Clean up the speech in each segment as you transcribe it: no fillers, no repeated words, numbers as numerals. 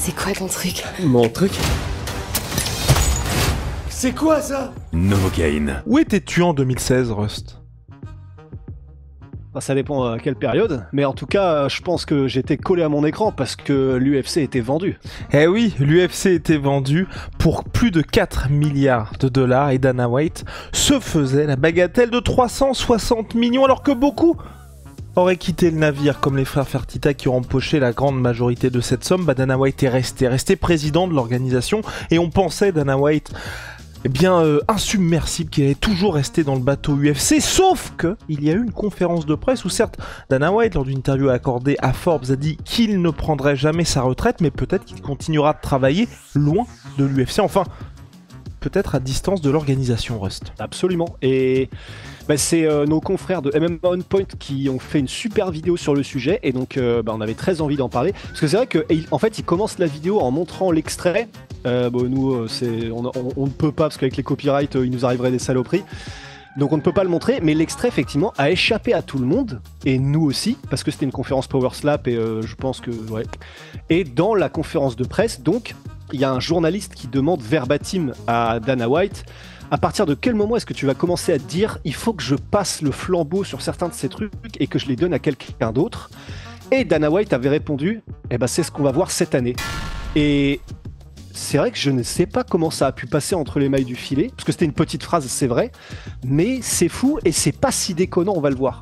C'est quoi ton truc? Mon truc? C'est quoi ça? Novocaine. Où étais-tu en 2016, Rust? Ça dépend à quelle période, mais en tout cas, je pense que j'étais collé à mon écran parce que l'UFC était vendu. Eh oui, l'UFC était vendu pour plus de 4 milliards de dollars et Dana White se faisait la bagatelle de 360 millions alors que beaucoup auraient quitté le navire comme les frères Fertitta qui ont empoché la grande majorité de cette somme. Dana White est resté président de l'organisation et on pensait Dana White insubmersible, qu'il allait toujours rester dans le bateau UFC, sauf que il y a eu une conférence de presse où certes Dana White, lors d'une interview accordée à Forbes, a dit qu'il ne prendrait jamais sa retraite, mais peut-être qu'il continuera de travailler loin de l'UFC, enfin peut-être à distance de l'organisation, Rust. Absolument, et c'est nos confrères de MMA On Point qui ont fait une super vidéo sur le sujet, et donc on avait très envie d'en parler, parce que c'est vrai qu'en fait ils commencent la vidéo en montrant l'extrait. Nous, on ne peut pas, parce qu'avec les copyrights, il nous arriverait des saloperies. Donc on ne peut pas le montrer, mais l'extrait, effectivement, a échappé à tout le monde, et nous aussi, parce que c'était une conférence Power Slap, et je pense que... ouais. Et dans la conférence de presse, donc, il y a un journaliste qui demande verbatim à Dana White, à partir de quel moment est-ce que tu vas commencer à te dire « il faut que je passe le flambeau sur certains de ces trucs, et que je les donne à quelqu'un d'autre ?» Et Dana White avait répondu « c'est ce qu'on va voir cette année. » Et... c'est vrai que je ne sais pas comment ça a pu passer entre les mailles du filet, parce que c'était une petite phrase, c'est vrai, mais c'est fou et c'est pas si déconnant, on va le voir.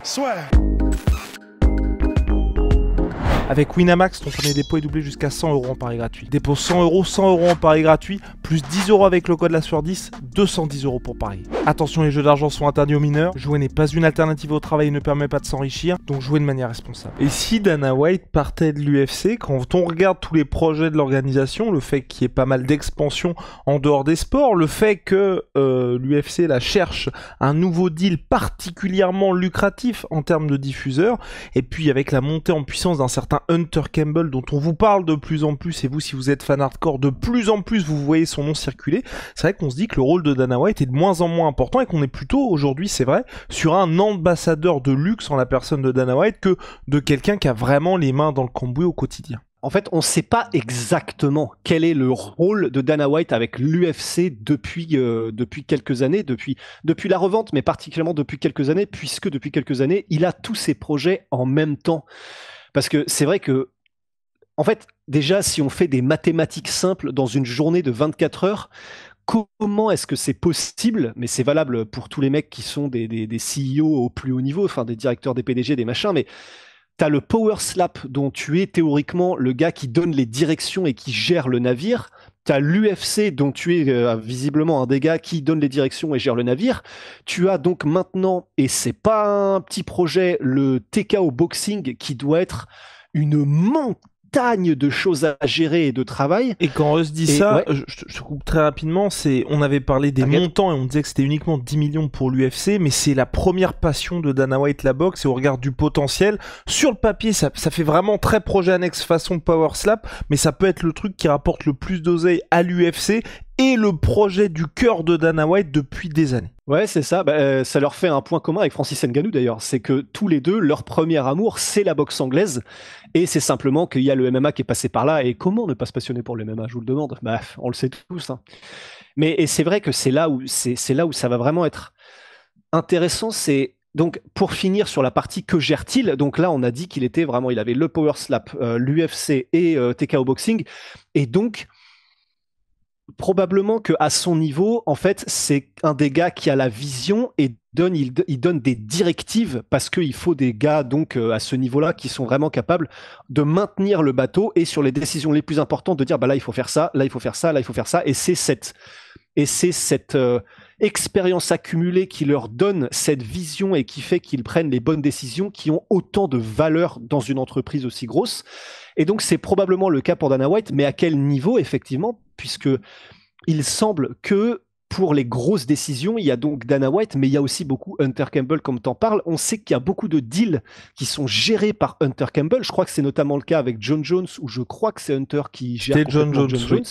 Avec Winamax, ton premier dépôt est doublé jusqu'à 100 € en pari gratuit. Dépose 100 €, 100 € en pari gratuit, plus 10 € avec le code la sueur 10, 210 € pour parier. Attention, les jeux d'argent sont interdits aux mineurs. Jouer n'est pas une alternative au travail et ne permet pas de s'enrichir, donc jouez de manière responsable. Et si Dana White partait de l'UFC, quand on regarde tous les projets de l'organisation, le fait qu'il y ait pas mal d'expansion en dehors des sports, le fait que l'UFC la cherche un nouveau deal particulièrement lucratif en termes de diffuseurs, et puis avec la montée en puissance d'un certain Hunter Campbell dont on vous parle de plus en plus, et vous, si vous êtes fan hardcore, de plus en plus vous voyez son nom circuler, c'est vrai qu'on se dit que le rôle de Dana White est de moins en moins important et qu'on est plutôt aujourd'hui, c'est vrai, sur un ambassadeur de luxe en la personne de Dana White que de quelqu'un qui a vraiment les mains dans le cambouis au quotidien. En fait, on ne sait pas exactement quel est le rôle de Dana White avec l'UFC depuis quelques années, depuis la revente, mais particulièrement depuis quelques années, puisque depuis quelques années, il a tous ses projets en même temps. Parce que c'est vrai que, en fait, déjà, si on fait des mathématiques simples dans une journée de 24 heures, comment est-ce que c'est possible, mais c'est valable pour tous les mecs qui sont des CEO au plus haut niveau, enfin des directeurs, des PDG, des machins, mais t'as le Power Slap dont tu es théoriquement le gars qui donne les directions et qui gère le navire. T'as l'UFC dont tu es visiblement un des gars qui donne les directions et gère le navire. Tu as donc maintenant, et c'est pas un petit projet, le TKO Boxing qui doit être une montagne de choses à gérer et de travail. Et quand Russ dit ça, ouais, je coupe très rapidement, on avait parlé des montants et on disait que c'était uniquement 10 millions pour l'UFC, mais c'est la première passion de Dana White, la boxe, et on regarde du potentiel. Sur le papier, ça fait vraiment très projet annexe façon Power Slap, mais ça peut être le truc qui rapporte le plus d'oseille à l'UFC et le projet du cœur de Dana White depuis des années. Ouais, c'est ça. Ça leur fait un point commun avec Francis Ngannou d'ailleurs. C'est que tous les deux, leur premier amour, c'est la boxe anglaise. Et c'est simplement qu'il y a le MMA qui est passé par là. Et comment ne pas se passionner pour le MMA, je vous le demande. On le sait tous. Hein. Mais c'est vrai que c'est là où ça va vraiment être intéressant. C'est donc pour finir sur la partie que gère-t-il. Donc là, on a dit qu'il était vraiment, il avait le Power Slap, l'UFC et TKO Boxing. Et donc probablement qu'à son niveau, en fait, c'est un des gars qui a la vision et il donne des directives parce qu'il faut des gars donc à ce niveau-là qui sont vraiment capables de maintenir le bateau et sur les décisions les plus importantes de dire là il faut faire ça, là il faut faire ça, là il faut faire ça, et c'est cette expérience accumulée qui leur donne cette vision et qui fait qu'ils prennent les bonnes décisions qui ont autant de valeur dans une entreprise aussi grosse. Et donc c'est probablement le cas pour Dana White, mais à quel niveau effectivement, puisque il semble que pour les grosses décisions, il y a donc Dana White, mais il y a aussi beaucoup Hunter Campbell, comme tu en parles. On sait qu'il y a beaucoup de deals qui sont gérés par Hunter Campbell. Je crois que c'est notamment le cas avec John Jones, où je crois que c'est Hunter qui gère John Jones.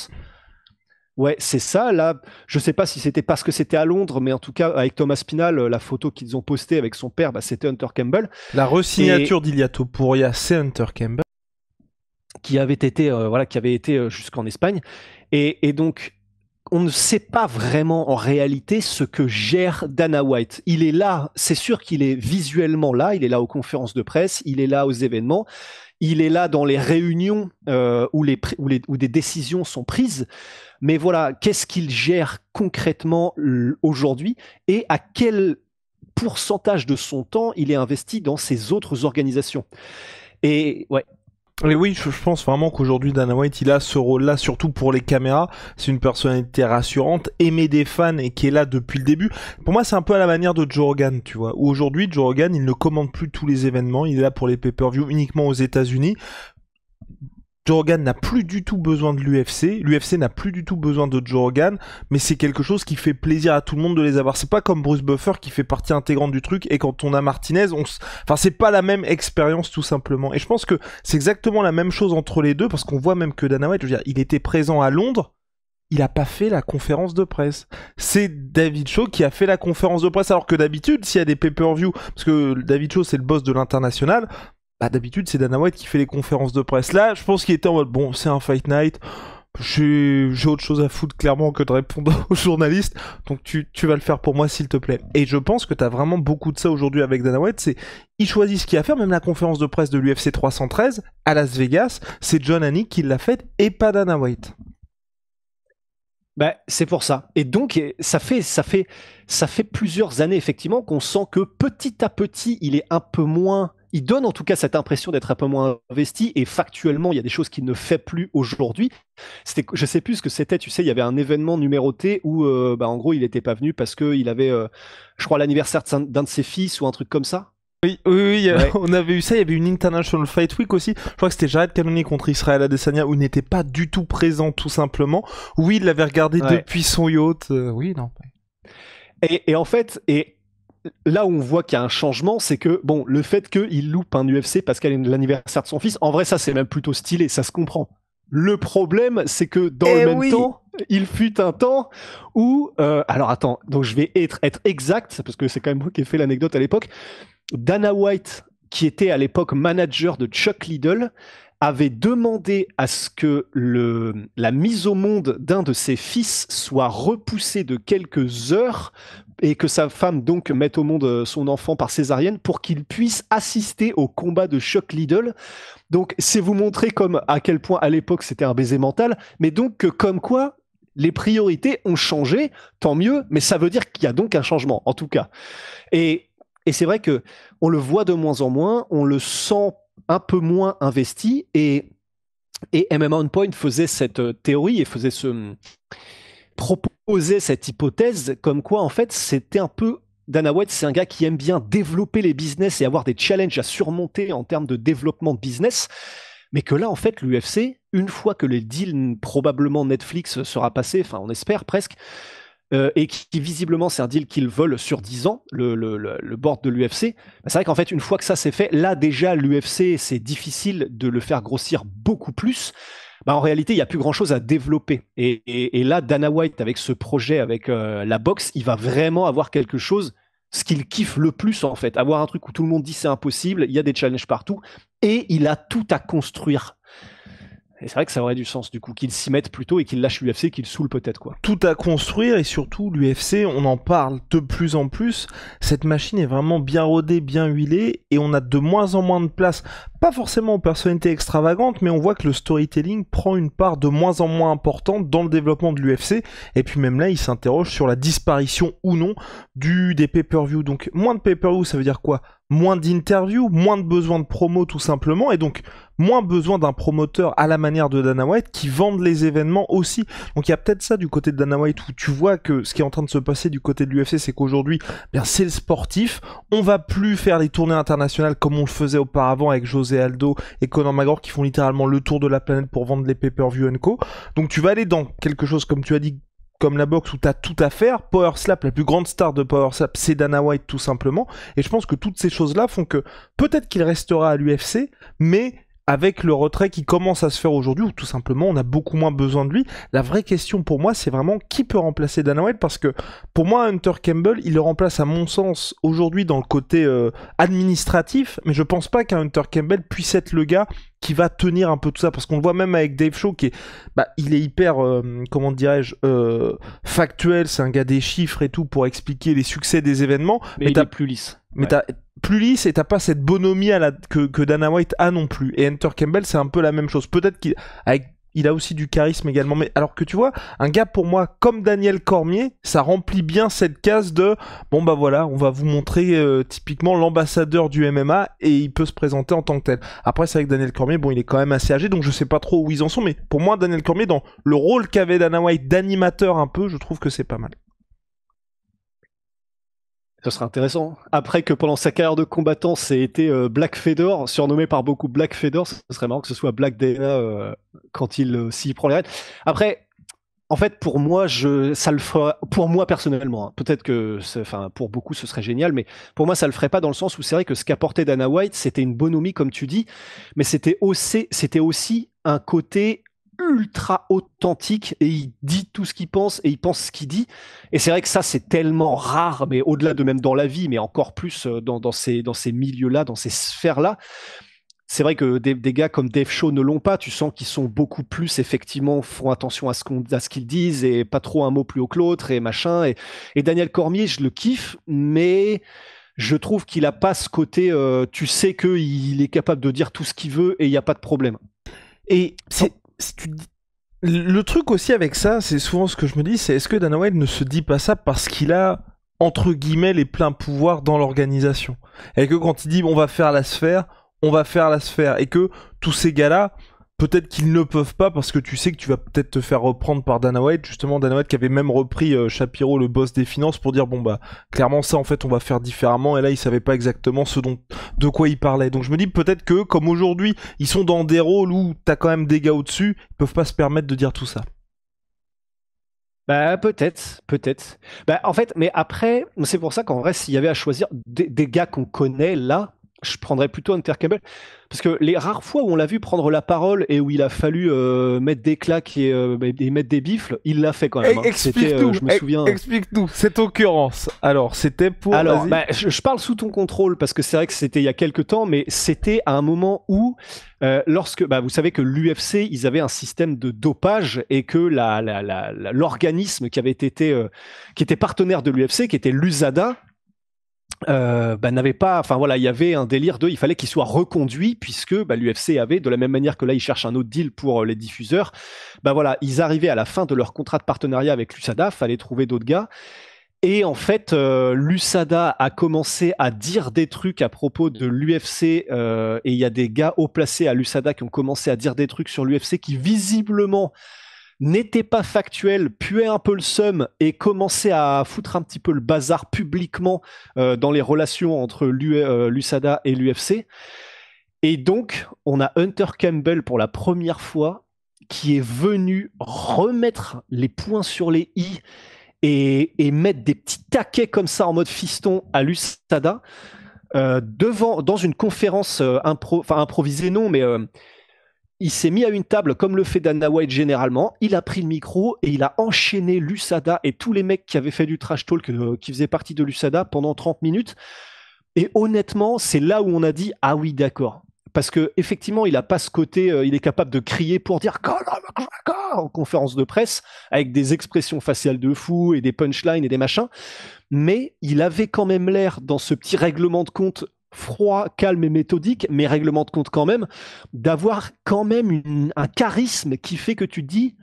Ouais, c'est ça. Là, je sais pas si c'était parce que c'était à Londres, mais en tout cas, avec Thomas Spinal, la photo qu'ils ont postée avec son père, c'était Hunter Campbell. La resignature d'Ilia Topuria, c'est Hunter Campbell. qui avait été jusqu'en Espagne, et donc on ne sait pas vraiment en réalité ce que gère Dana White. Il est là, c'est sûr qu'il est visuellement là, il est là aux conférences de presse, il est là aux événements, il est là dans les réunions où des décisions sont prises. Mais voilà, qu'est-ce qu'il gère concrètement aujourd'hui et à quel pourcentage de son temps il est investi dans ces autres organisations. Et ouais. Et oui, je pense vraiment qu'aujourd'hui Dana White il a ce rôle-là, surtout pour les caméras. C'est une personnalité rassurante, aimée des fans et qui est là depuis le début. Pour moi, c'est un peu à la manière de Joe Rogan, tu vois. Où aujourd'hui, Joe Rogan, il ne commande plus tous les événements. Il est là pour les pay-per-view uniquement aux États-Unis. Joe Rogan n'a plus du tout besoin de l'UFC. L'UFC n'a plus du tout besoin de Joe Rogan, mais c'est quelque chose qui fait plaisir à tout le monde de les avoir. C'est pas comme Bruce Buffer qui fait partie intégrante du truc, et quand on a Martinez, enfin, c'est pas la même expérience tout simplement. Et je pense que c'est exactement la même chose entre les deux, parce qu'on voit même que Dana White, je veux dire, il était présent à Londres, il a pas fait la conférence de presse. C'est David Shaw qui a fait la conférence de presse, alors que d'habitude, s'il y a des pay-per-view, parce que David Shaw c'est le boss de l'international, bah d'habitude c'est Dana White qui fait les conférences de presse. Là, je pense qu'il était en mode bon, c'est un fight night, j'ai autre chose à foutre clairement que de répondre aux journalistes, donc tu vas le faire pour moi s'il te plaît. Et je pense que t'as vraiment beaucoup de ça aujourd'hui avec Dana White, c'est il choisit ce qu'il a à faire. Même la conférence de presse de l'UFC 313 à Las Vegas, c'est John Anik qui l'a faite et pas Dana White. Bah, c'est pour ça. Et donc, ça fait plusieurs années, effectivement, qu'on sent que petit à petit, il est un peu moins. Il donne en tout cas cette impression d'être un peu moins investi, et factuellement, il y a des choses qu'il ne fait plus aujourd'hui. Je sais plus ce que c'était, tu sais, il y avait un événement numéroté où, en gros, il n'était pas venu parce qu'il avait, je crois, l'anniversaire d'un de ses fils ou un truc comme ça. Oui, ouais. On avait eu ça, il y avait une International Fight Week aussi, je crois que c'était Jared Cannonier contre Israel Adesanya, où il n'était pas du tout présent tout simplement. Oui, il l'avait regardé depuis son yacht, oui, non. Et en fait, là où on voit qu'il y a un changement, c'est que, bon, le fait qu'il loupe un UFC parce qu'elle est l'anniversaire de son fils, en vrai, ça c'est même plutôt stylé, ça se comprend. Le problème, c'est que dans le même temps, il fut un temps où, alors attends, donc je vais être exact, parce que c'est quand même moi qui ai fait l'anecdote à l'époque. Dana White, qui était à l'époque manager de Chuck Liddell, avait demandé à ce que la mise au monde d'un de ses fils soit repoussée de quelques heures, et que sa femme donc mette au monde son enfant par césarienne pour qu'il puisse assister au combat de Chuck Liddell. Donc c'est vous montrer à quel point à l'époque c'était un baiser mental, mais donc comme quoi les priorités ont changé, tant mieux, mais ça veut dire qu'il y a donc un changement, en tout cas. Et c'est vrai que on le voit de moins en moins, on le sent un peu moins investi, et MMA On Point faisait cette théorie et proposait cette hypothèse comme quoi en fait c'était un peu Dana White, c'est un gars qui aime bien développer les business et avoir des challenges à surmonter en termes de développement de business, mais que là en fait l'UFC, une fois que le deal probablement Netflix sera passé, enfin on espère presque, et qui visiblement c'est un deal qu'ils veulent sur 10 ans, le board de l'UFC, c'est vrai qu'en fait une fois que ça c'est fait, là déjà l'UFC c'est difficile de le faire grossir beaucoup plus. En réalité il n'y a plus grand chose à développer, et là Dana White avec ce projet, avec la boxe, il va vraiment avoir quelque chose, ce qu'il kiffe le plus en fait, avoir un truc où tout le monde dit c'est impossible, il y a des challenges partout, et il a tout à construire. Et c'est vrai que ça aurait du sens, du coup, qu'ils s'y mettent plutôt et qu'ils lâchent l'UFC, qu'ils saoulent peut-être, quoi. Tout à construire, et surtout, l'UFC, on en parle de plus en plus, cette machine est vraiment bien rodée, bien huilée, et on a de moins en moins de place, pas forcément aux personnalités extravagantes, mais on voit que le storytelling prend une part de moins en moins importante dans le développement de l'UFC, et puis même là, il s'interroge sur la disparition ou non des pay-per-view. Donc, moins de pay-per-view, ça veut dire quoi ? Moins d'interviews, moins de besoin de promo tout simplement, et donc moins besoin d'un promoteur à la manière de Dana White qui vende les événements aussi. Donc il y a peut-être ça du côté de Dana White, où tu vois que ce qui est en train de se passer du côté de l'UFC, c'est qu'aujourd'hui, c'est le sportif, on va plus faire les tournées internationales comme on le faisait auparavant avec José Aldo et Conor McGregor qui font littéralement le tour de la planète pour vendre les pay-per-view & co. Donc tu vas aller dans quelque chose, comme tu as dit, comme la boxe, où t'as tout à faire. Power Slap, la plus grande star de Power Slap, c'est Dana White tout simplement, et je pense que toutes ces choses-là font que peut-être qu'il restera à l'UFC, mais avec le retrait qui commence à se faire aujourd'hui, ou tout simplement on a beaucoup moins besoin de lui, la vraie question pour moi c'est vraiment qui peut remplacer Dana White, parce que pour moi Hunter Campbell il le remplace à mon sens aujourd'hui dans le côté administratif, mais je pense pas qu'un Hunter Campbell puisse être le gars qui va tenir un peu tout ça, parce qu'on le voit même avec Dave Shaw qui est, il est hyper, comment dirais-je, factuel, c'est un gars des chiffres et tout pour expliquer les succès des événements, mais il est plus lisse. Mais t'as plus lisse et t'as pas cette bonhomie que Dana White a non plus. Et Hunter Campbell, c'est un peu la même chose. Peut-être il a aussi du charisme également. Mais alors que tu vois, un gars pour moi comme Daniel Cormier, ça remplit bien cette case de bon bah voilà, on va vous montrer typiquement l'ambassadeur du MMA et il peut se présenter en tant que tel. Après c'est vrai que Daniel Cormier, bon il est quand même assez âgé donc je sais pas trop où ils en sont. Mais pour moi Daniel Cormier dans le rôle qu'avait Dana White d'animateur un peu, je trouve que c'est pas mal. Ce serait intéressant. Après que pendant sa carrière de combattant, c'est été Black Fedor, surnommé par beaucoup Black Fedor, ce serait marrant que ce soit Black Dana quand s'il prend les rênes. Après, en fait, pour moi, ça le fera. Pour moi personnellement, hein, peut-être que, pour beaucoup, ce serait génial, mais pour moi, ça le ferait pas dans le sens où c'est vrai que ce qu'apportait Dana White, c'était une bonhomie, comme tu dis, mais c'était aussi un côté ultra authentique et il dit tout ce qu'il pense et il pense ce qu'il dit et c'est vrai que ça c'est tellement rare, mais au-delà de même dans la vie, mais encore plus dans ces milieux-là, dans ces sphères-là. C'est vrai que des gars comme Dave Shaw ne l'ont pas. Tu sens qu'ils sont beaucoup plus, effectivement, font attention à ce qu'ils disent et pas trop un mot plus haut que l'autre et machin. Et Daniel Cormier, je le kiffe, mais je trouve qu'il a pas ce côté, tu sais qu'il est capable de dire tout ce qu'il veut et il n'y a pas de problème. Et le truc aussi avec ça, c'est souvent ce que je me dis, c'est est-ce que Dana White ne se dit pas ça parce qu'il a entre guillemets les pleins pouvoirs dans l'organisation, et que quand il dit on va faire la sphère, et que tous ces gars-là, peut-être qu'ils ne peuvent pas parce que tu sais que tu vas peut-être te faire reprendre par Dana White, justement Dana White qui avait même repris Shapiro, le boss des finances, pour dire bon bah clairement ça en fait on va faire différemment, et là il savait pas exactement de quoi il parlait. Donc je me dis peut-être que comme aujourd'hui ils sont dans des rôles où t'as quand même des gars au-dessus, ils peuvent pas se permettre de dire tout ça. Bah peut-être. Bah en fait, mais après, c'est pour ça qu'en vrai, s'il y avait à choisir des gars qu'on connaît là, je prendrais plutôt Hunter Campbell. Parce que les rares fois où on l'a vu prendre la parole et où il a fallu mettre des claques et mettre des bifles, il l'a fait quand même. Hein. Explique-nous, je me souviens. Explique-nous cette occurrence. Alors, c'était pour... Alors, je parle sous ton contrôle parce que c'est vrai que c'était il y a quelques temps, mais c'était à un moment où, lorsque, vous savez que l'UFC, ils avaient un système de dopage et que l'organisme qui était partenaire de l'UFC, qui était l'USADA, n'avait pas, il y avait un délire il fallait qu'il soit reconduit puisque l'UFC avait, de la même manière que là ils cherchent un autre deal pour les diffuseurs, ils arrivaient à la fin de leur contrat de partenariat avec l'USADA, fallait trouver d'autres gars. Et en fait, l'USADA a commencé à dire des trucs à propos de l'UFC et il y a des gars haut placés à l'USADA qui ont commencé à dire des trucs sur l'UFC qui visiblement n'était pas factuel, puait un peu le seum et commençait à foutre un petit peu le bazar publiquement dans les relations entre l'USADA et l'UFC. Et donc, on a Hunter Campbell pour la première fois qui est venu remettre les points sur les i et mettre des petits taquets comme ça en mode fiston à l'USADA dans une conférence improvisée, non, mais... il s'est mis à une table comme le fait Dana White généralement, il a pris le micro et il a enchaîné l'USADA et tous les mecs qui avaient fait du trash talk qui faisaient partie de l'USADA pendant 30 minutes. Et honnêtement, c'est là où on a dit « Ah oui, d'accord ». Parce qu'effectivement, il n'a pas ce côté, il est capable de crier pour dire « en conférence de presse, avec des expressions faciales de fou et des punchlines et des machins. Mais il avait quand même l'air, dans ce petit règlement de compte froid, calme et méthodique, mais règlement de compte quand même, d'avoir quand même un charisme qui fait que tu dis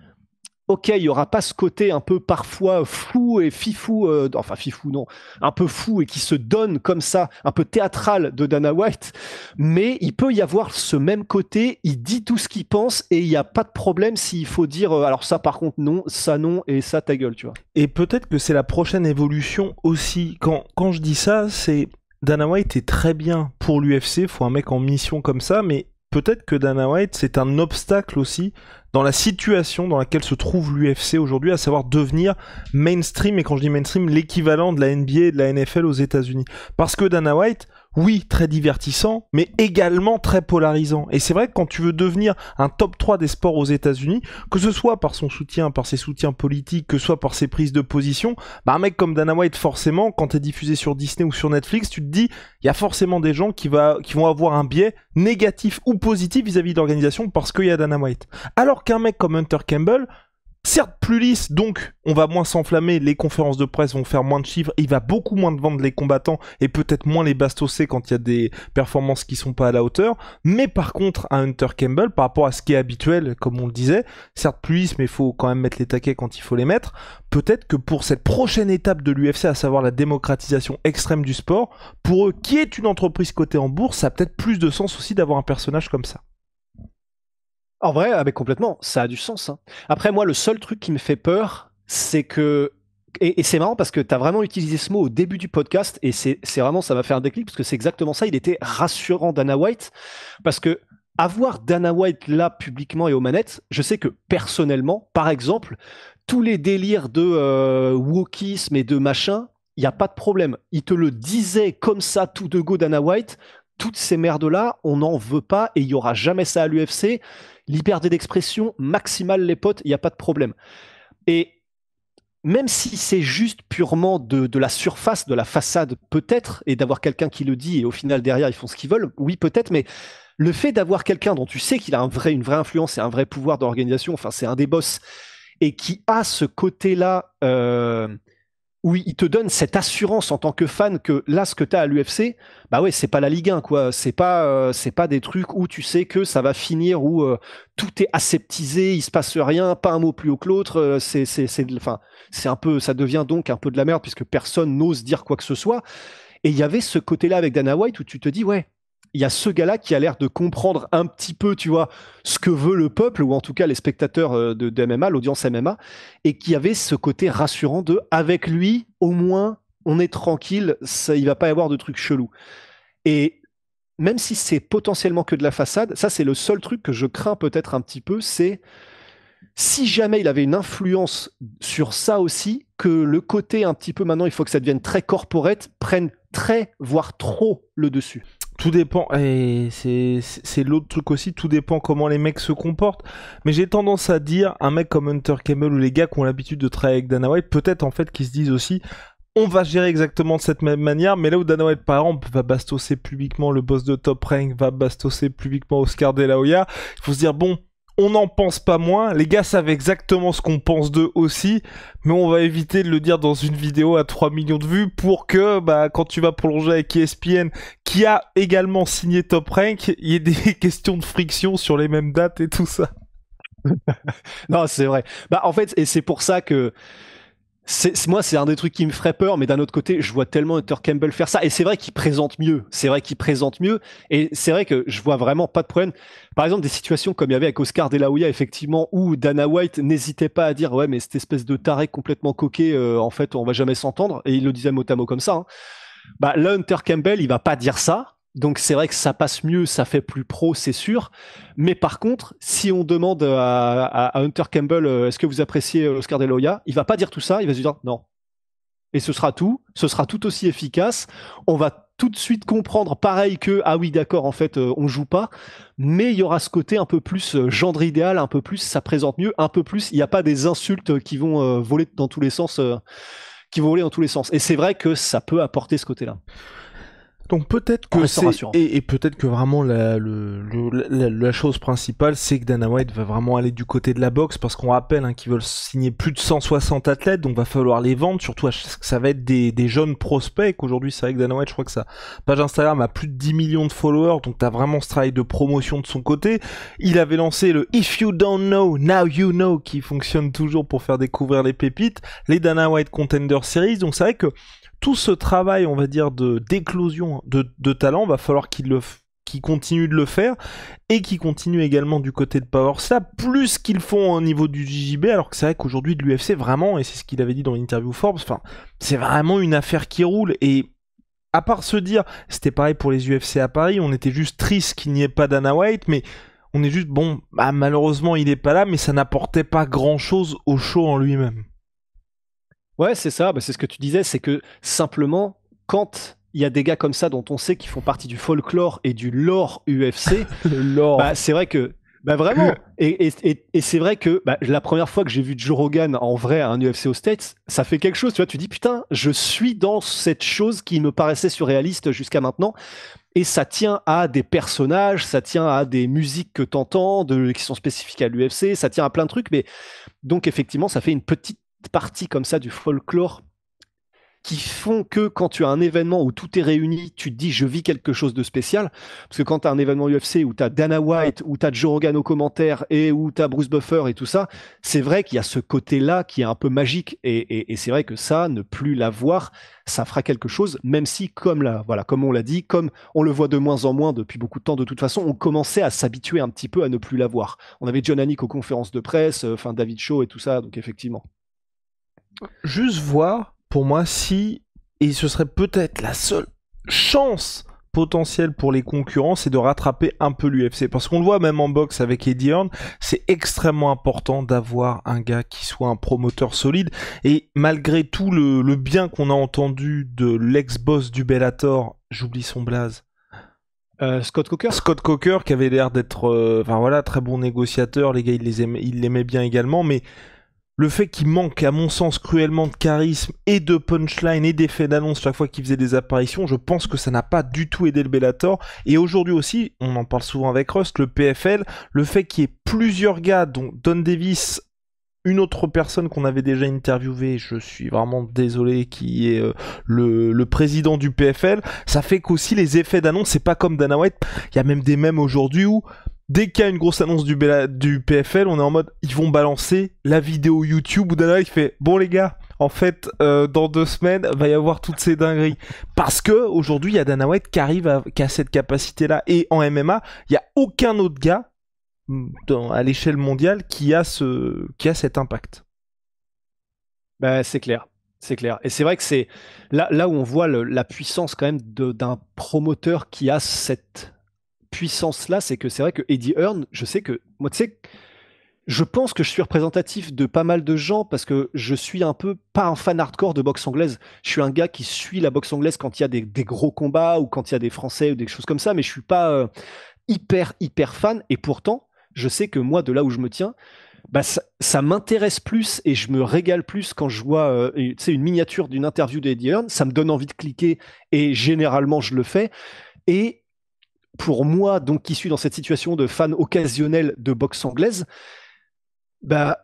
ok, il y aura pas ce côté un peu parfois fou et fifou, fifou non, un peu fou et qui se donne comme ça, un peu théâtral de Dana White, mais il peut y avoir ce même côté, il dit tout ce qu'il pense et il n'y a pas de problème s'il faut dire alors ça par contre non, ça non et ça ta gueule, tu vois. Et peut-être que c'est la prochaine évolution aussi. Quand je dis ça, c'est Dana White est très bien pour l'UFC, faut un mec en mission comme ça, mais peut-être que Dana White c'est un obstacle aussi dans la situation dans laquelle se trouve l'UFC aujourd'hui, à savoir devenir mainstream, et quand je dis mainstream, l'équivalent de la NBA et de la NFL aux États-Unis. Parce que Dana White, oui, très divertissant, mais également très polarisant. Et c'est vrai que quand tu veux devenir un top 3 des sports aux États-Unis, que ce soit par son soutien, par ses soutiens politiques, que ce soit par ses prises de position, bah un mec comme Dana White, forcément, quand t'es diffusé sur Disney ou sur Netflix, tu te dis, il y a forcément des gens qui vont avoir un biais négatif ou positif vis-à-vis de l'organisation parce qu'il y a Dana White. Alors qu'un mec comme Hunter Campbell, certes plus lisse, donc on va moins s'enflammer, les conférences de presse vont faire moins de chiffres, il va beaucoup moins de vendre les combattants et peut-être moins les bastosser quand il y a des performances qui sont pas à la hauteur, mais par contre un Hunter Campbell, par rapport à ce qui est habituel, comme on le disait, certes plus lisse, mais il faut quand même mettre les taquets quand il faut les mettre, peut-être que pour cette prochaine étape de l'UFC, à savoir la démocratisation extrême du sport, pour eux qui est une entreprise cotée en bourse, ça a peut-être plus de sens aussi d'avoir un personnage comme ça. En vrai, mais complètement, ça a du sens, hein. Après, moi, le seul truc qui me fait peur, c'est que. Et c'est marrant parce que tu as vraiment utilisé ce mot au début du podcast, et c'est vraiment, ça m'a fait un déclic, parce que c'est exactement ça. Il était rassurant, Dana White, parce que avoir Dana White là, publiquement et aux manettes, je sais que personnellement, par exemple, tous les délires de wokisme et de machin, il n'y a pas de problème. Il te le disait comme ça, tout de go, Dana White. Toutes ces merdes-là, on n'en veut pas et il n'y aura jamais ça à l'UFC. Liberté d'expression maximale, les potes, il n'y a pas de problème. Et même si c'est juste purement de la surface, de la façade, peut-être, et d'avoir quelqu'un qui le dit et au final derrière ils font ce qu'ils veulent, oui, peut-être, mais le fait d'avoir quelqu'un dont tu sais qu'il a une vraie influence et un vrai pouvoir d'organisation, enfin, c'est un des boss, et qui a ce côté-là. Où il te donne cette assurance en tant que fan que là, ce que tu as à l'UFC, bah ouais, c'est pas la Ligue 1, quoi. C'est pas des trucs où tu sais que ça va finir, où tout est aseptisé, il se passe rien, pas un mot plus haut que l'autre. C'est un peu, ça devient donc un peu de la merde puisque personne n'ose dire quoi que ce soit. Et il y avait ce côté-là avec Dana White où tu te dis, ouais, il y a ce gars-là qui a l'air de comprendre un petit peu, tu vois, ce que veut le peuple, ou en tout cas les spectateurs de MMA, l'audience MMA, et qui avait ce côté rassurant de, avec lui, au moins, on est tranquille, ça, il va pas y avoir de trucs chelous. Et même si c'est potentiellement que de la façade, ça c'est le seul truc que je crains peut-être un petit peu, c'est si jamais il avait une influence sur ça aussi, que le côté un petit peu maintenant, il faut que ça devienne très corporate, prenne très, voire trop le dessus. Tout dépend, et c'est l'autre truc aussi, tout dépend comment les mecs se comportent. Mais j'ai tendance à dire, un mec comme Hunter Campbell ou les gars qui ont l'habitude de travailler avec Dana White, peut-être en fait qu'ils se disent aussi, on va gérer exactement de cette même manière, mais là où Dana White par exemple va bastosser publiquement le boss de Top Rank, va bastosser publiquement Oscar De La Hoya, il faut se dire bon, on n'en pense pas moins, les gars savent exactement ce qu'on pense d'eux aussi, mais on va éviter de le dire dans une vidéo à 3 millions de vues pour que, bah, quand tu vas prolonger avec ESPN, qui a également signé Top Rank, il y ait des questions de friction sur les mêmes dates et tout ça. Non, c'est vrai. Bah, en fait, et c'est pour ça que moi, c'est un des trucs qui me ferait peur, mais d'un autre côté, je vois tellement Hunter Campbell faire ça. Et c'est vrai qu'il présente mieux. C'est vrai qu'il présente mieux. Et c'est vrai que je vois vraiment pas de problème. Par exemple, des situations comme il y avait avec Oscar De La Hoya, effectivement, où Dana White n'hésitait pas à dire, ouais, mais cette espèce de taré complètement coquet, en fait, on va jamais s'entendre. Et il le disait mot à mot comme ça, hein. Bah, là, Hunter Campbell, il va pas dire ça. Donc c'est vrai que ça passe mieux, ça fait plus pro, c'est sûr. Mais par contre, si on demande à Hunter Campbell, est-ce que vous appréciez Oscar De La Hoya, il va pas dire tout ça, il va se dire non. Et ce sera tout aussi efficace. On va tout de suite comprendre, pareil que, ah oui, d'accord, en fait, on joue pas. Mais il y aura ce côté un peu plus gendre idéal, un peu plus, ça présente mieux, un peu plus, il n'y a pas des insultes qui vont voler dans tous les sens. Qui vont voler dans tous les sens. Et c'est vrai que ça peut apporter ce côté-là. Donc peut-être que et peut-être que vraiment la chose principale, c'est que Dana White va vraiment aller du côté de la boxe, parce qu'on rappelle qu'ils veulent signer plus de 160 athlètes, donc va falloir les vendre, surtout ça va être des jeunes prospects. Aujourd'hui c'est vrai que Dana White, je crois que sa page Instagram a plus de 10 millions de followers, donc t'as vraiment ce travail de promotion de son côté. Il avait lancé le If You Don't Know, Now You Know, qui fonctionne toujours pour faire découvrir les pépites, les Dana White Contender Series, donc c'est vrai que tout ce travail, on va dire, d'éclosion de talent, va falloir qu'il continue de le faire, et qu'il continue également du côté de Power Slap, plus qu'ils font au niveau du JJB, alors que c'est vrai qu'aujourd'hui de l'UFC, vraiment, et c'est ce qu'il avait dit dans l'interview Forbes, enfin, c'est vraiment une affaire qui roule, et à part se dire, c'était pareil pour les UFC à Paris, on était juste triste qu'il n'y ait pas Dana White, mais on est juste, bon, bah, malheureusement il n'est pas là, mais ça n'apportait pas grand-chose au show en lui-même. Ouais, c'est ça, bah, c'est ce que tu disais, c'est que simplement, quand il y a des gars comme ça dont on sait qu'ils font partie du folklore et du lore UFC. Le lore. Bah, c'est vrai que bah vraiment, et c'est vrai que bah, la première fois que j'ai vu Joe Rogan en vrai à un UFC aux States, ça fait quelque chose, tu vois, tu dis putain, je suis dans cette chose qui me paraissait surréaliste jusqu'à maintenant, et ça tient à des personnages, ça tient à des musiques que t'entends, qui sont spécifiques à l'UFC, ça tient à plein de trucs, mais donc effectivement, ça fait une petite partie comme ça du folklore qui font que quand tu as un événement où tout est réuni, tu te dis je vis quelque chose de spécial. Parce que quand tu as un événement UFC où tu as Dana White, où tu as Joe Rogan aux commentaires et où tu as Bruce Buffer et tout ça, c'est vrai qu'il y a ce côté-là qui est un peu magique. Et c'est vrai que ça, ne plus l'avoir, ça fera quelque chose, même si, comme on l'a dit, comme on le voit de moins en moins depuis beaucoup de temps, de toute façon, on commençait à s'habituer un petit peu à ne plus l'avoir. On avait John Anik aux conférences de presse, David Shaw et tout ça, donc effectivement. Juste voir, pour moi, si, et ce serait peut-être la seule chance potentielle pour les concurrents, c'est de rattraper un peu l'UFC. Parce qu'on le voit même en boxe avec Eddie Hearn, c'est extrêmement important d'avoir un gars qui soit un promoteur solide. Et malgré tout le bien qu'on a entendu de l'ex-boss du Bellator, j'oublie son blaze. Scott Coker. Scott Coker, qui avait l'air d'être très bon négociateur, les gars ils l'aimaient bien également, mais le fait qu'il manque, à mon sens, cruellement de charisme et de punchline et d'effets d'annonce chaque fois qu'il faisait des apparitions, je pense que ça n'a pas du tout aidé le Bellator. Et aujourd'hui aussi, on en parle souvent avec Rust, le PFL, le fait qu'il y ait plusieurs gars, dont Don Davis, une autre personne qu'on avait déjà interviewée, je suis vraiment désolé, qui est le président du PFL, ça fait qu'aussi les effets d'annonce, c'est pas comme Dana White, il y a même des mèmes aujourd'hui où dès qu'il y a une grosse annonce du PFL, on est en mode, ils vont balancer la vidéo YouTube où Dana White fait, bon les gars, en fait, dans 2 semaines, va y avoir toutes ces dingueries. Parce que aujourd'hui, il y a Dana White qui a cette capacité-là. Et en MMA, il n'y a aucun autre gars à l'échelle mondiale qui a cet impact. Bah, c'est clair. C'est clair. Et c'est vrai que c'est là où on voit la puissance quand même d'un promoteur qui a cette puissance-là, c'est que c'est vrai que Eddie Hearn, je sais que, moi, tu sais, je pense que je suis représentatif de pas mal de gens parce que je suis un peu pas un fan hardcore de boxe anglaise. Je suis un gars qui suit la boxe anglaise quand il y a des gros combats ou quand il y a des Français ou des choses comme ça, mais je suis pas hyper fan. Et pourtant, je sais que moi, de là où je me tiens, bah ça m'intéresse plus et je me régale plus quand je vois une miniature d'une interview d'Eddie Hearn. Ça me donne envie de cliquer et généralement je le fais. Et pour moi, donc, qui suis dans cette situation de fan occasionnel de boxe anglaise, bah,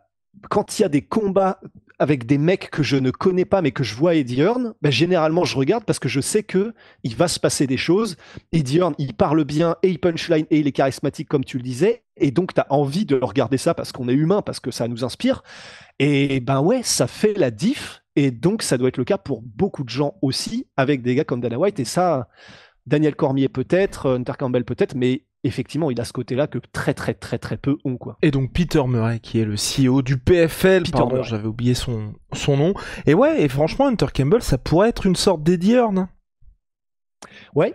quand il y a des combats avec des mecs que je ne connais pas mais que je vois Eddie Hearn, bah, généralement je regarde parce que je sais que il va se passer des choses. Eddie Hearn, il parle bien et il punchline et il est charismatique comme tu le disais, et donc tu as envie de regarder ça parce qu'on est humain, parce que ça nous inspire. Et ben ouais, ça fait la diff, et donc ça doit être le cas pour beaucoup de gens aussi avec des gars comme Dana White, et ça, Daniel Cormier peut-être, Hunter Campbell peut-être, mais effectivement, il a ce côté-là que très peu ont, quoi. Et donc Peter Murray, qui est le CEO du PFL, j'avais oublié son nom. Et ouais, et franchement, Hunter Campbell, ça pourrait être une sorte d'Eddie Hearn. Ouais,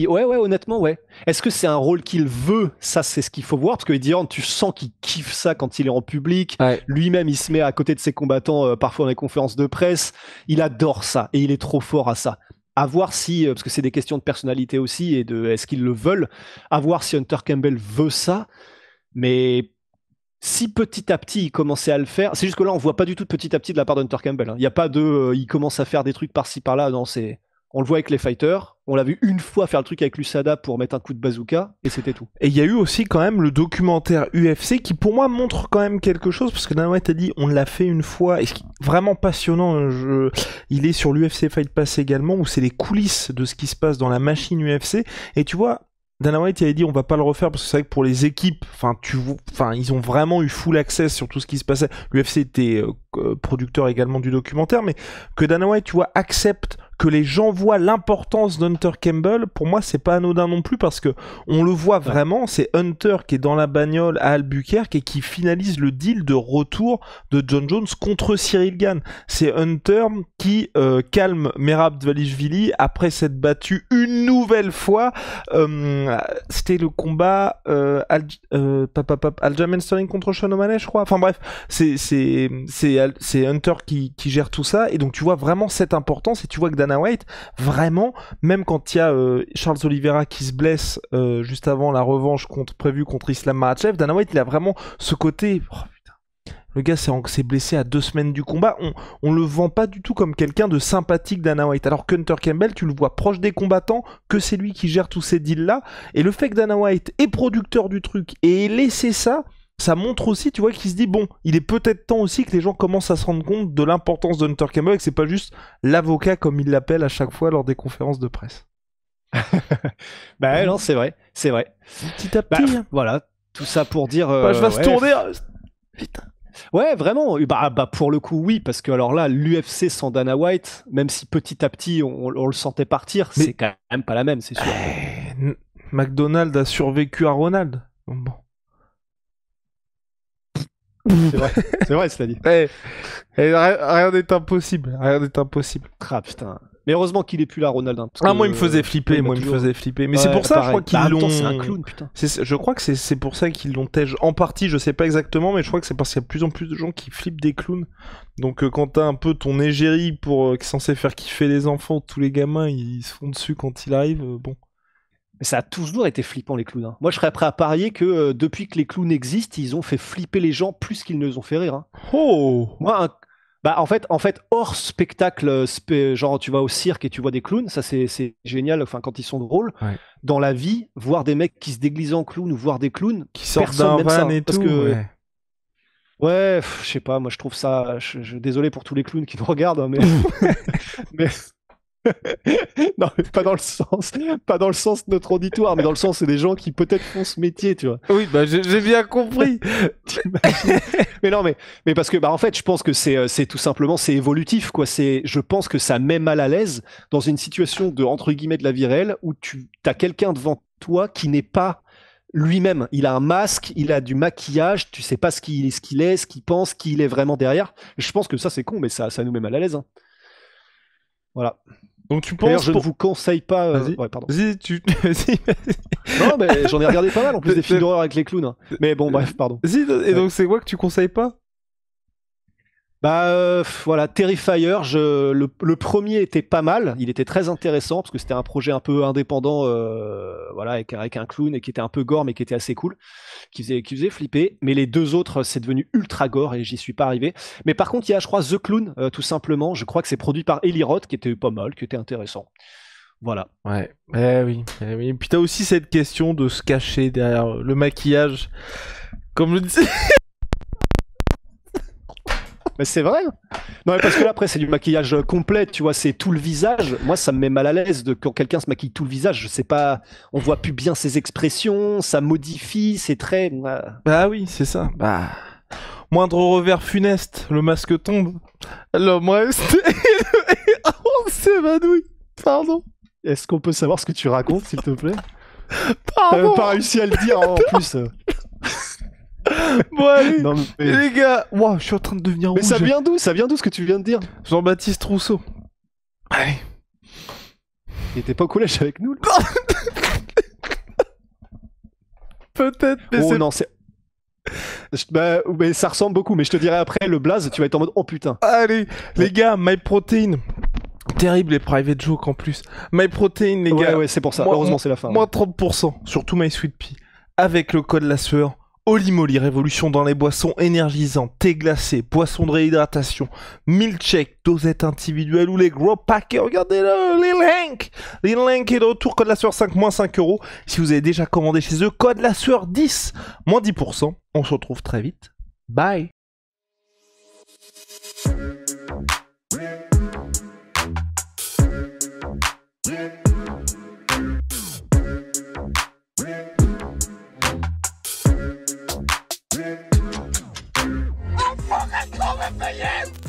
honnêtement, ouais. Est-ce que c'est un rôle qu'il veut? Ça, c'est ce qu'il faut voir, parce que Eddie Hearn, tu sens qu'il kiffe ça quand il est en public. Ouais. Lui-même, il se met à côté de ses combattants, parfois dans les conférences de presse. Il adore ça, et il est trop fort à ça. À voir si, parce que c'est des questions de personnalité aussi, et de est-ce qu'ils le veulent, à voir si Hunter Campbell veut ça, mais si petit à petit il commençait à le faire, c'est juste que là on voit pas du tout de petit à petit de la part d'Hunter Campbell, hein. Il n'y a pas il commence à faire des trucs par-ci par-là, non, on le voit avec les fighters, on l'a vu une fois faire le truc avec l'USADA pour mettre un coup de bazooka, et c'était tout. Et il y a eu aussi quand même le documentaire UFC qui pour moi montre quand même quelque chose, parce que Dana White a dit on l'a fait une fois, et ce qui est vraiment passionnant, il est sur l'UFC Fight Pass également, où c'est les coulisses de ce qui se passe dans la machine UFC, et tu vois, Dana White il avait dit on va pas le refaire parce que c'est vrai que pour les équipes, ils ont vraiment eu full access sur tout ce qui se passait. L'UFC était producteur également du documentaire, mais que Dana White, tu vois, accepte que les gens voient l'importance d'Hunter Campbell, pour moi c'est pas anodin non plus, parce que on le voit vraiment, c'est Hunter qui est dans la bagnole à Albuquerque et qui finalise le deal de retour de John Jones contre Cyril Gane. C'est Hunter qui calme Merab Dvalishvili après s'être battu une nouvelle fois. C'était le combat Aljamain Sterling contre Sean O'Malley, je crois. Enfin bref, c'est Hunter qui gère tout ça, et donc tu vois vraiment cette importance, et tu vois que Dana White, vraiment, même quand il y a Charles Oliveira qui se blesse juste avant la revanche prévue contre Islam Makhachev, Dana White, il a vraiment ce côté... Oh, putain. Le gars s'est blessé à 2 semaines du combat. On le vend pas du tout comme quelqu'un de sympathique, Dana White. Alors que Hunter Campbell, tu le vois proche des combattants, que c'est lui qui gère tous ces deals-là. Et le fait que Dana White est producteur du truc et ait laissé ça, ça montre aussi, tu vois, qu'il se dit, bon, il est peut-être temps aussi que les gens commencent à se rendre compte de l'importance de Hunter Campbell et que c'est pas juste l'avocat, comme il l'appelle à chaque fois lors des conférences de presse. Bah non, c'est vrai. Petit à petit. Voilà, tout ça pour dire... je vais se tourner... Putain. Ouais, vraiment. Bah, pour le coup, oui, parce que alors là, l'UFC sans Dana White, même si petit à petit on le sentait partir, c'est quand même pas la même, c'est sûr. McDonald a survécu à Ronald. Bon. C'est vrai, cela dit. Rien n'est impossible. Ah putain. Mais heureusement qu'il est plus là, Ronald. Hein, moi, il me faisait flipper. Mais c'est pour ça, je crois qu'ils l'ont. C'est un clown, putain. Je crois que c'est pour ça qu'ils l'ont tège. En partie, je sais pas exactement, mais je crois que c'est parce qu'il y a de plus en plus de gens qui flippent des clowns. Donc, quand t'as un peu ton égérie qui est censé faire kiffer les enfants, tous les gamins, ils se font dessus quand il arrive. Bon. Mais ça a toujours été flippant, les clowns. Hein. Moi, je serais prêt à parier que depuis que les clowns existent, ils ont fait flipper les gens plus qu'ils ne les ont fait rire. Hein. Oh. Moi, en fait, hors spectacle, genre tu vas au cirque et tu vois des clowns, ça c'est génial. Enfin, quand ils sont drôles. Ouais. Dans la vie, voir des mecs qui se déguisent en clowns ou voir des clowns qui sortent d'un van et tout. Ouais, je sais pas. Moi, je trouve ça. Désolé pour tous les clowns qui nous regardent, hein, mais. Non, mais pas dans le sens de notre auditoire, mais dans le sens c'est des gens qui peut-être font ce métier, tu vois. Oui, bah j'ai bien compris. Mais non, mais parce que en fait, je pense que c'est tout simplement c'est évolutif, quoi. Je pense que ça met mal à l'aise dans une situation de entre guillemets de la vie réelle où tu as quelqu'un devant toi qui n'est pas lui-même. Il a un masque, il a du maquillage, tu sais pas ce qu'il est, ce qu'il pense, qui il est vraiment derrière. Je pense que ça c'est con, mais ça nous met mal à l'aise. Hein. Voilà. Donc tu penses... D'ailleurs, je ne vous conseille pas... Ouais, pardon. Vas-y. Non, mais j'en ai regardé pas mal, en plus des films d'horreur avec les clowns. Hein. Mais bon, bref, pardon. Et donc c'est quoi que tu conseilles pas? Bah voilà, Terrifier, le premier était pas mal, il était très intéressant parce que c'était un projet un peu indépendant, voilà, avec un clown et qui était un peu gore mais qui était assez cool, qui faisait flipper. Mais les deux autres, c'est devenu ultra gore et j'y suis pas arrivé. Mais par contre, il y a, je crois, The Clown, tout simplement. Je crois que c'est produit par Eli Roth, qui était pas mal, qui était intéressant. Voilà. Ouais, oui. Et puis t'as aussi cette question de se cacher derrière le maquillage, comme je disais. Mais c'est vrai. Non, mais parce que là, après, c'est du maquillage complet, tu vois, c'est tout le visage. Moi, ça me met mal à l'aise quand quelqu'un se maquille tout le visage. Je sais pas, on voit plus bien ses expressions, ça modifie, c'est très. Bah oui, c'est ça. Bah. Moindre revers funeste, le masque tombe, l'homme reste. On s'évanouit. Pardon. Est-ce qu'on peut savoir ce que tu racontes, s'il te plaît? Pardon. T'as même pas réussi à le dire en plus. Bon allez, non, mais... les gars, wow, je suis en train de devenir rouge. Mais ça vient d'où ce que tu viens de dire? Jean-Baptiste Rousseau. Allez. Il était pas au collège avec nous? Peut-être, mais oh non, c'est... Bah, mais ça ressemble beaucoup, mais je te dirai après, le blaze, tu vas être en mode oh putain. Allez, les gars, MyProtein. Terrible les private jokes en plus. MyProtein, les gars. Ouais, c'est pour ça. Heureusement, c'est la fin. Moins 30%, surtout MySweetPea. Avec le code la sueur. Oli Moly, révolution dans les boissons énergisantes, thé glacé, boissons de réhydratation, milkshake, dosettes individuelles ou les gros paquets. Regardez-le, Lil Hank est de retour, code la sueur 5, moins 5 €. Si vous avez déjà commandé chez eux, code la sueur 10, moins 10%. On se retrouve très vite. Bye. I'm fucking coming for you!